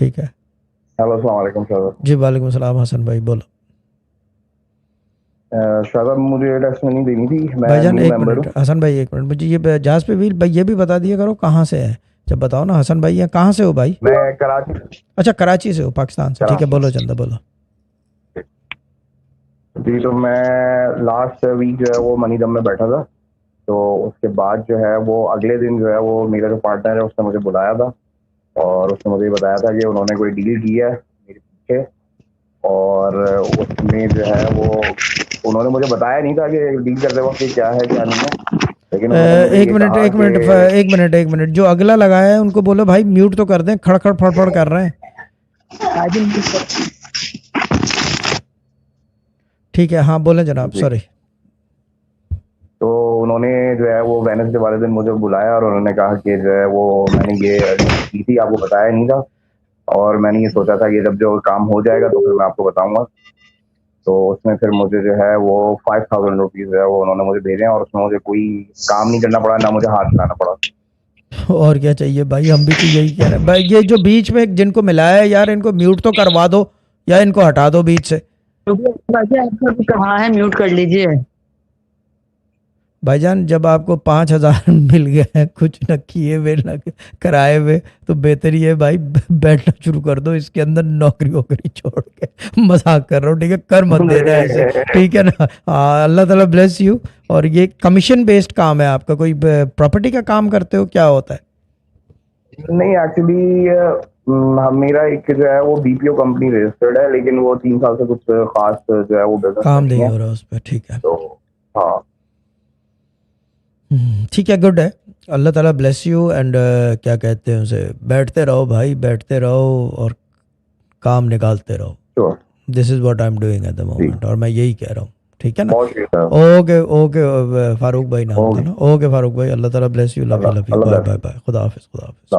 ठीक है। हेलो, अस्सलाम वालेकुम शादाब। जी वालेकुम सलाम हसन भाई बोलो। शादाब, मुझे टेस्टमनी देनी थी, मैं भाईजान न्यू एक मेंबर मिनट, हूँ। हसन भाई एक मिनट, मुझे ये जहाज पे भी भाई ये भी बता दिया करो कहाँ से है। जब बताओ ना हसन भाई, ये कहाँ से हो भाई? मैं कराची। अच्छा कराची से हो, पाकिस्तान से, ठीक है, कराची। बोलो चंदा बोलो। जी, तो मैं लास्ट वीक जो है वो मनीदम में बैठा था। तो उसके बाद जो है वो अगले दिन जो है वो मेरा जो पार्टनर है उसने मुझे बुलाया था। और उसने मुझे बताया था कि उन्होंने कोई डील की है मेरे पीछे। और उसमें जो है वो उन्होंने मुझे बताया नहीं था कि डील करते वक्त ये क्या है क्या नहीं है। लेकिन उन्होंने मुझे एक ये मिनट कहा एक कि मिनट एक मिनट एक मिनट, जो अगला लगाया है उनको बोलो भाई म्यूट तो कर दें, खड़खड़ फड़फड़ कर रहे हैं। ठीक है हाँ बोलें जनाब, जी, सॉरी। तो उन्होंने जो है वो वेडनेसडे वाले दिन मुझे बुलाया और उन्होंने कहा कि जो है वो मैंने ये की थी, आपको बताया नहीं था। और मैंने ये सोचा था कि जब जो काम हो जाएगा तो फिर मैं आपको बताऊंगा। तो उसमें फिर मुझे जो है वो 5000 रुपीज़ जो है वो उन्होंने मुझे भेजे हैं और उसमें मुझे कोई काम नहीं करना पड़ा, ना मुझे हाथ हिलाना पड़ा। और क्या चाहिए भाई, हम भी तो यही कह रहे हैं भाई। ये जो बीच में जिनको मिलाया है यार, इनको म्यूट तो करवा दो या इनको हटा दो बीच से। वैसे आपका भी कहाँ है, म्यूट कर लीजिए। भाईजान जब आपको 5,000 मिल गए हैं कुछ न किए हुए न कराए हुए, तो बेहतर ये है भाई बैठना शुरू कर दो इसके अंदर, नौकरी वोकरी छोड़ के। मजाक कर रहा हूँ, ठीक है, कर मत देना ऐसे, ठीक है ना। हाँ अल्लाह ताला ब्लेस यू। और ये कमीशन बेस्ड काम है आपका, कोई प्रॉपर्टी का काम करते हो, क्या होता है? नहीं, एक्चुअली मेरा एक जो है वो बीपीओ कंपनी रजिस्टर्ड है, लेकिन वो 3 साल से कुछ खास जो है वो बिजनेस में काम नहीं नहीं है। हो रहा उस पर, ठीक है। तो हाँ। ठीक है, गुड है। अल्लाह ताला ब्लेस यू एंड क्या कहते हैं उसे, बैठते रहो भाई, बैठते रहो और काम निकालते रहो। Sure. This is what I am doing at the जी, मोमेंट, और मैं यही कह रहा हूँ, ठीक है ना। बहुत शुक्रिया। ओके ओके, फारूक भाई नाम था ओके। ना, ओके फारूक भाई, अल्लाह ताला bless you, love you Allah love you, Allah bye bless bye you। Bye, खुदा हाफिज़ खुदा हाफिज़।